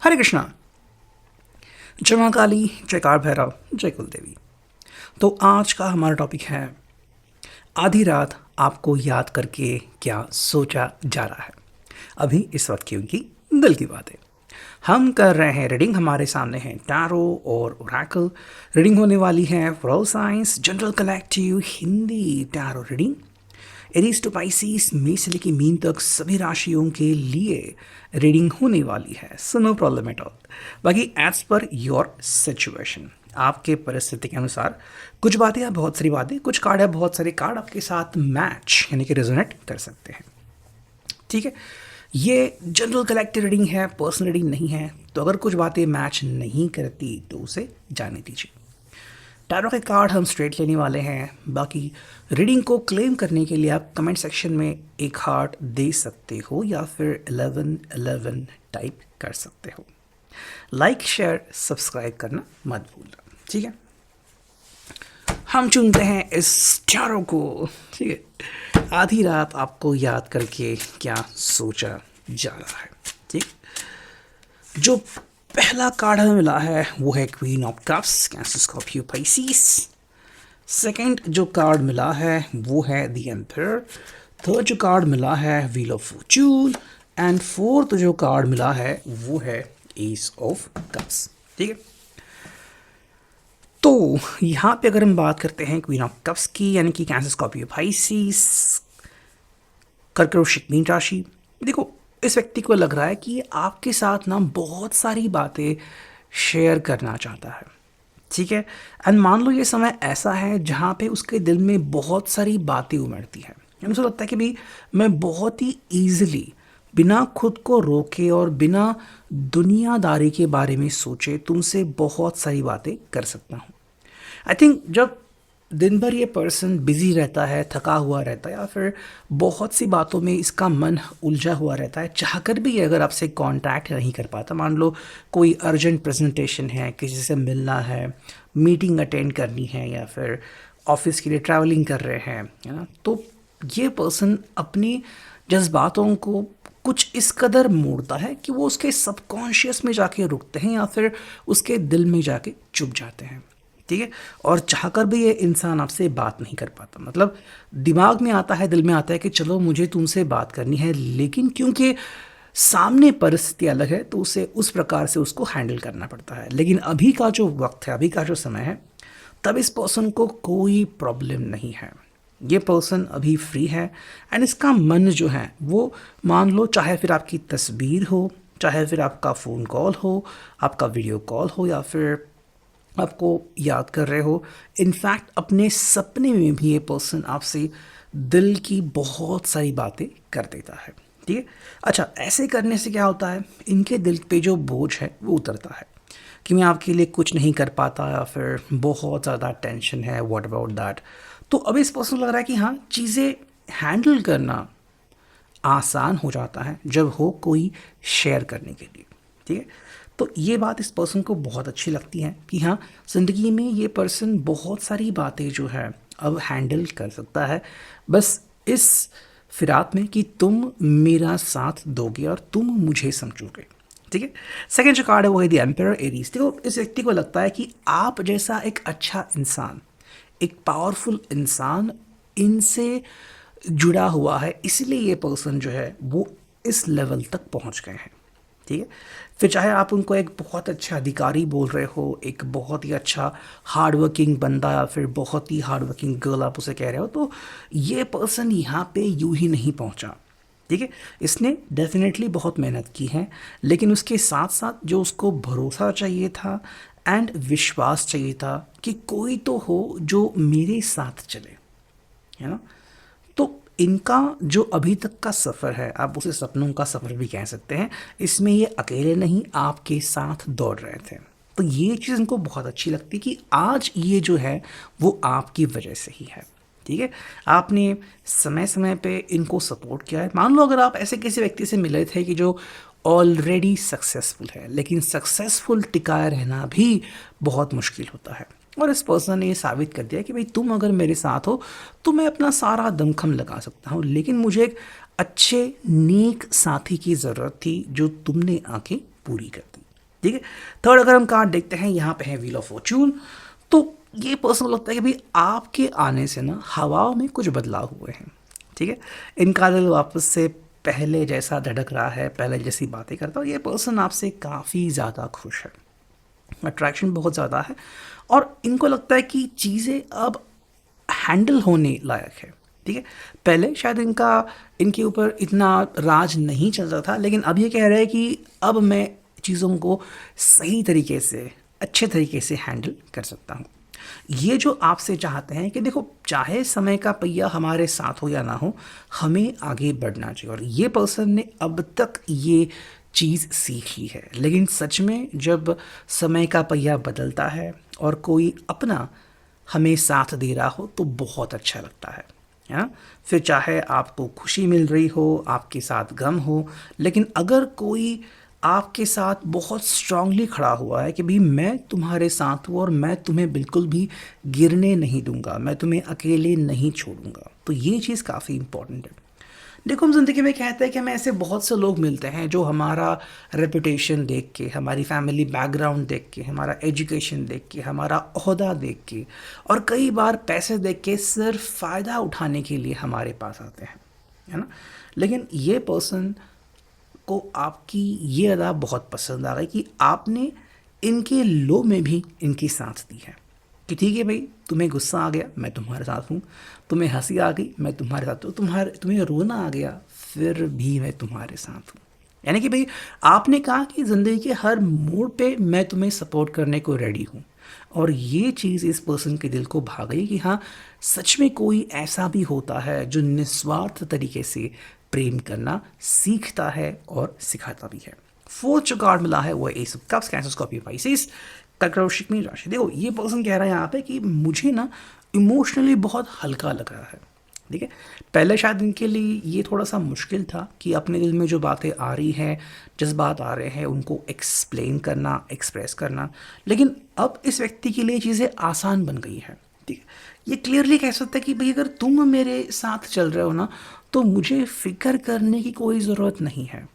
हरे कृष्णा। जय मां काली, जय कार भैरव, जय कुलदेवी। तो आज का हमारा टॉपिक है आधी रात आपको याद करके क्या सोचा जा रहा है अभी इस वक्त की उनकी दिल की बात है। हम कर रहे हैं रीडिंग, हमारे सामने है टैरो और ओरेकल। रीडिंग होने वाली है world science general collective Hindi tarot reading. Aries to Pisces, मई से लेकर मीन तक सभी राशियों के लिए रीडिंग होने वाली है, so no problem at all. बाकी एज पर योर सिचुएशन, आपके परिस्थिति के अनुसार कुछ बातें या बहुत सारी बातें, कुछ कार्ड या बहुत सारे कार्ड आपके साथ मैच यानी कि रेजोनेट कर सकते हैं। ठीक है, ये जनरल कलेक्टिव रीडिंग है, पर्सनल रीडिंग नहीं है, तो अगर कुछ बातें मैच नहीं करती तो उसे जाने दीजिए। टैरो के कार्ड हम स्ट्रेट लेने वाले हैं। बाकी रीडिंग को क्लेम करने के लिए आप कमेंट सेक्शन में एक हार्ट दे सकते हो या फिर 1111 टाइप कर सकते हो। लाइक शेयर सब्सक्राइब करना मत भूलना, ठीक है। हम चुनते हैं इस टैरो को, ठीक है। आधी रात आपको याद करके क्या सोचा जा रहा है, ठीक। जो पहला कार्ड हमें मिला है वो है queen of cups, cancer Scorpio Pisces. Second जो कार्ड मिला है वो है द एम्परर। थर्ड जो कार्ड मिला है wheel of Fortune. And fourth जो कार्ड मिला है वो है एस ऑफ कप्स, ठीक है। तो यहाँ पे अगर हम बात करते हैं क्वीन ऑफ कप्स की, यानी कि कैंसर स्कॉर्पियो पाइसिस, कर्क वृश्चिक मीन राशि। देखो, इस व्यक्ति को लग रहा है कि आपके साथ ना बहुत सारी बातें शेयर करना चाहता है, ठीक है। एंड मान लो ये समय ऐसा है जहाँ पे उसके दिल में बहुत सारी बातें उमड़ती हैं। मुझे लगता है कि भाई मैं बहुत ही ईजिली बिना खुद को रोके और बिना दुनियादारी के बारे में सोचे तुमसे बहुत सारी बातें कर सकता हूँ। आई थिंक जब दिन भर ये पर्सन बिजी रहता है, थका हुआ रहता है, या फिर बहुत सी बातों में इसका मन उलझा हुआ रहता है, चाहकर भी अगर आपसे कांटेक्ट नहीं कर पाता, मान लो कोई अर्जेंट प्रेजेंटेशन है, किसी से मिलना है, मीटिंग अटेंड करनी है, या फिर ऑफिस के लिए ट्रैवलिंग कर रहे हैं, है ना, तो ये पर्सन अपनी जज्बातों को कुछ इस कदर मोड़ता है कि वो उसके सबकॉन्शियस में जाके रुकते हैं या फिर उसके दिल में जाके चुप जाते हैं, ठीक है। और चाहकर भी ये इंसान आपसे बात नहीं कर पाता, मतलब दिमाग में आता है, दिल में आता है कि चलो मुझे तुमसे बात करनी है, लेकिन क्योंकि सामने परिस्थिति अलग है तो उसे उस प्रकार से उसको हैंडल करना पड़ता है। लेकिन अभी का जो वक्त है, अभी का जो समय है, तब इस पर्सन को कोई प्रॉब्लम नहीं है। ये पर्सन अभी फ्री है एंड इसका मन जो है वो, मान लो चाहे फिर आपकी तस्वीर हो, चाहे फिर आपका फ़ोन कॉल हो, आपका वीडियो कॉल हो, या फिर आपको याद कर रहे हो, इनफैक्ट अपने सपने में भी ये पर्सन आपसे दिल की बहुत सारी बातें कर देता है, ठीक है। अच्छा, ऐसे करने से क्या होता है, इनके दिल पे जो बोझ है वो उतरता है कि मैं आपके लिए कुछ नहीं कर पाता, या फिर बहुत ज़्यादा टेंशन है, व्हाट अबाउट दैट। तो अब इस पर्सन को लग रहा है कि हाँ, चीज़ें हैंडल करना आसान हो जाता है जब हो कोई शेयर करने के लिए, ठीक है। तो ये बात इस पर्सन को बहुत अच्छी लगती है कि हाँ, ज़िंदगी में ये पर्सन बहुत सारी बातें जो है अब हैंडल कर सकता है, बस इस फिराक में कि तुम मेरा साथ दोगे और तुम मुझे समझोगे, ठीक है। सेकेंड जो कार्ड है वो है द एम्परर एरीज। देखो, इस व्यक्ति को लगता है कि आप जैसा एक अच्छा इंसान, एक पावरफुल इंसान इनसे जुड़ा हुआ है, इसलिए ये पर्सन जो है वो इस लेवल तक पहुंच गए हैं, ठीक है। फिर चाहे आप उनको एक बहुत अच्छा अधिकारी बोल रहे हो, एक बहुत ही अच्छा हार्ड वर्किंग बंदा, या फिर बहुत ही हार्ड वर्किंग गर्ल आप उसे कह रहे हो, तो ये पर्सन यहाँ पे यूं ही नहीं पहुँचा, ठीक है। इसने डेफिनेटली बहुत मेहनत की है, लेकिन उसके साथ साथ जो उसको भरोसा चाहिए था एंड विश्वास चाहिए था कि कोई तो हो जो मेरे साथ चले, है ना। तो इनका जो अभी तक का सफ़र है, आप उसे सपनों का सफ़र भी कह सकते हैं, इसमें ये अकेले नहीं आपके साथ दौड़ रहे थे। तो ये चीज़ इनको बहुत अच्छी लगती कि आज ये जो है वो आपकी वजह से ही है, ठीक है। आपने समय समय पे इनको सपोर्ट किया है। मान लो अगर आप ऐसे किसी व्यक्ति से मिले थे कि जो ऑलरेडी सक्सेसफुल है, लेकिन सक्सेसफुल टिकाए रहना भी बहुत मुश्किल होता है, और इस पर्सन ने ये साबित कर दिया कि भाई तुम अगर मेरे साथ हो तो मैं अपना सारा दमखम लगा सकता हूँ, लेकिन मुझे एक अच्छे नेक साथी की ज़रूरत थी जो तुमने आके पूरी कर दी। ठीक है। थर्ड अगर हम कार्ड देखते हैं, यहाँ पे है व्हील ऑफ फॉर्चून। तो ये पर्सन लगता है कि भाई आपके आने से ना हवाओं में कुछ बदलाव हुए हैं। ठीक है, इनका दिल वापस से पहले जैसा धड़क रहा है, पहले जैसी बातें करता है। और ये पर्सन आपसे काफ़ी ज़्यादा खुश है, अट्रैक्शन बहुत ज़्यादा है, और इनको लगता है कि चीज़ें अब हैंडल होने लायक है। ठीक है, पहले शायद इनके ऊपर इतना राज नहीं चलता था, लेकिन अब ये कह रहे हैं कि अब मैं चीज़ों को सही तरीके से, अच्छे तरीके से हैंडल कर सकता हूँ। ये जो आपसे चाहते हैं कि देखो, चाहे समय का पहिया हमारे साथ हो या ना हो, हमें आगे बढ़ना चाहिए। और ये पर्सन ने अब तक ये चीज़ सीख ली है। लेकिन सच में जब समय का पहिया बदलता है और कोई अपना हमें साथ दे रहा हो तो बहुत अच्छा लगता है ना। फिर चाहे आपको खुशी मिल रही हो, आपके साथ गम हो, लेकिन अगर कोई आपके साथ बहुत स्ट्रांगली खड़ा हुआ है कि भाई मैं तुम्हारे साथ हूँ और मैं तुम्हें बिल्कुल भी गिरने नहीं दूंगा, मैं तुम्हें अकेले नहीं छोड़ूंगा, तो ये चीज़ काफ़ी इंपॉर्टेंट है। देखो, हम ज़िंदगी में कहते हैं कि हमें ऐसे बहुत से लोग मिलते हैं जो हमारा रेपुटेशन देख के, हमारी फैमिली बैकग्राउंड देख के, हमारा एजुकेशन देख के, हमारा ओहदा देख के, और कई बार पैसे देख के सिर्फ फ़ायदा उठाने के लिए हमारे पास आते हैं, है ना। लेकिन ये पर्सन को आपकी ये अदा बहुत पसंद आ गई कि आपने इनके लो में भी इनकी साथ दी है। कि ठीक है भाई, तुम्हें गुस्सा आ गया, मैं तुम्हारे साथ हूँ, तुम्हें हंसी आ गई, मैं तुम्हारे साथ हूँ, तुम्हें रोना आ गया, फिर भी मैं तुम्हारे साथ हूँ। यानी कि भाई, आपने कहा कि ज़िंदगी के हर मोड़ पे मैं तुम्हें सपोर्ट करने को रेडी हूँ। और ये चीज़ इस पर्सन के दिल को भा गई कि हाँ, सच में कोई ऐसा भी होता है जो निस्वार्थ तरीके से प्रेम करना सीखता है और सिखाता भी है। फोर्थ जो कार्ड मिला है वो S of cups, cancer, Scorpio, Pisces, कर्क, वृश्चिक, मीन राशि। देखो, ये पर्सन कह रहा है यहाँ पे कि मुझे ना इमोशनली बहुत हल्का लग रहा है। ठीक है, पहले शायद इनके लिए ये थोड़ा सा मुश्किल था कि अपने दिल में जो बातें आ रही हैं, जज्बात आ रहे हैं, उनको एक्सप्लेन करना, एक्सप्रेस करना। लेकिन अब इस व्यक्ति के लिए चीज़ें आसान बन गई हैं। ठीक है, ये क्लियरली कह सकता है कि भाई अगर तुम मेरे साथ चल रहे हो ना, तो मुझे फिक्र करने की कोई ज़रूरत नहीं है।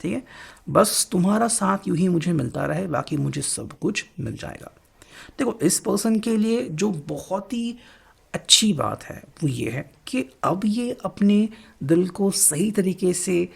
ठीक है, बस तुम्हारा साथ यूं ही मुझे मिलता रहे, बाकी मुझे सब कुछ मिल जाएगा। देखो, इस पर्सन के लिए जो बहुत ही अच्छी बात है वो ये है कि अब ये अपने दिल को सही तरीके से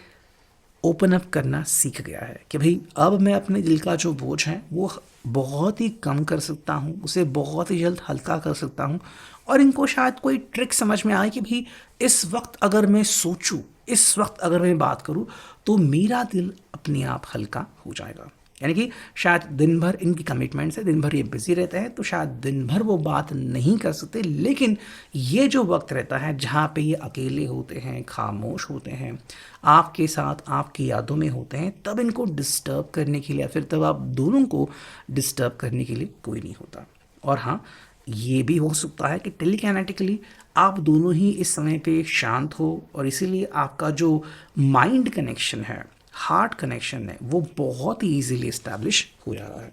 ओपन अप करना सीख गया है कि भाई अब मैं अपने दिल का जो बोझ है वो बहुत ही कम कर सकता हूँ, उसे बहुत ही जल्द हल्का कर सकता हूँ। और इनको शायद कोई ट्रिक समझ में आए कि भाई इस वक्त अगर मैं सोचूं, इस वक्त अगर मैं बात करूं, तो मेरा दिल अपने आप हल्का हो जाएगा। यानी कि शायद दिन भर इनकी कमिटमेंट से, दिन भर ये बिजी रहते हैं, तो शायद दिन भर वो बात नहीं कर सकते। लेकिन ये जो वक्त रहता है जहाँ पे ये अकेले होते हैं, खामोश होते हैं, आपके साथ आपकी यादों में होते हैं, तब इनको डिस्टर्ब करने के लिए या फिर तब आप दोनों को डिस्टर्ब करने के लिए कोई नहीं होता। और हाँ, ये भी हो सकता है कि टेलीकैनेटिकली आप दोनों ही इस समय पे शांत हो, और इसीलिए आपका जो माइंड कनेक्शन है, हार्ट कनेक्शन है, वो बहुत ही ईजीली इस्टेब्लिश हो जा रहा है।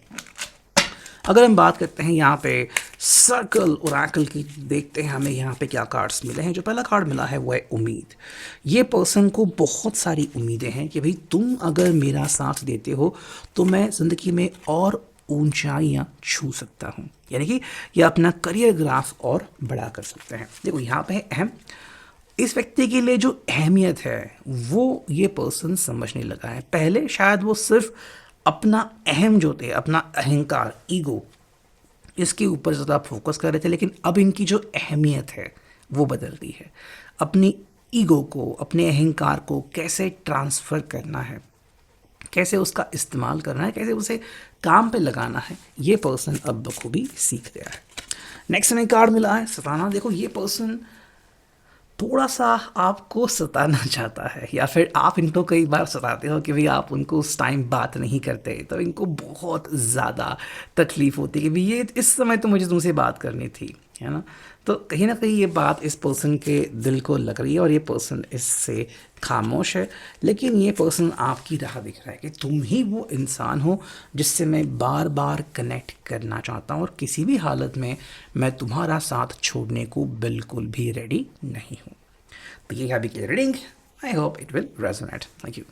अगर हम बात करते हैं यहाँ पे सर्कल ओरेकल की, देखते हैं हमें यहाँ पे क्या कार्ड्स मिले हैं। जो पहला कार्ड मिला है वो है उम्मीद। ये पर्सन को बहुत सारी उम्मीदें हैं कि भाई तुम अगर मेरा साथ देते हो तो मैं ज़िंदगी में और ऊंचाइयाँ छू सकता हूँ। यानी कि ये अपना करियर ग्राफ और बड़ा कर सकते हैं। देखो, यहाँ पे है अहम। इस व्यक्ति के लिए जो अहमियत है वो ये पर्सन समझने लगा है। पहले शायद वो सिर्फ अपना अहम जो थे, अपना अहंकार, ईगो, इसके ऊपर ज़्यादा फोकस कर रहे थे, लेकिन अब इनकी जो अहमियत है वो बदलती है। अपनी ईगो को, अपने अहंकार को कैसे ट्रांसफ़र करना है, कैसे उसका इस्तेमाल करना है, कैसे उसे काम पे लगाना है, ये पर्सन अब बखूबी सीख गया है। नेक्स्ट हमें कार्ड मिला है सताना। देखो, ये पर्सन थोड़ा सा आपको सताना चाहता है, या फिर आप इनको कई बार सताते हो कि भाई आप उनको उस टाइम बात नहीं करते, तो इनको बहुत ज़्यादा तकलीफ़ होती है कि भाई ये इस समय तो मुझे तुमसे बात करनी थी, है ना। तो कहीं ना कहीं ये बात इस पर्सन के दिल को लग रही है और ये पर्सन इससे खामोश है। लेकिन ये पर्सन आपकी राह दिख रहा है कि तुम ही वो इंसान हो जिससे मैं बार बार कनेक्ट करना चाहता हूँ, और किसी भी हालत में मैं तुम्हारा साथ छोड़ने को बिल्कुल भी रेडी नहीं हूँ। तो ये अभी की reading, I hope it will resonate. Thank you.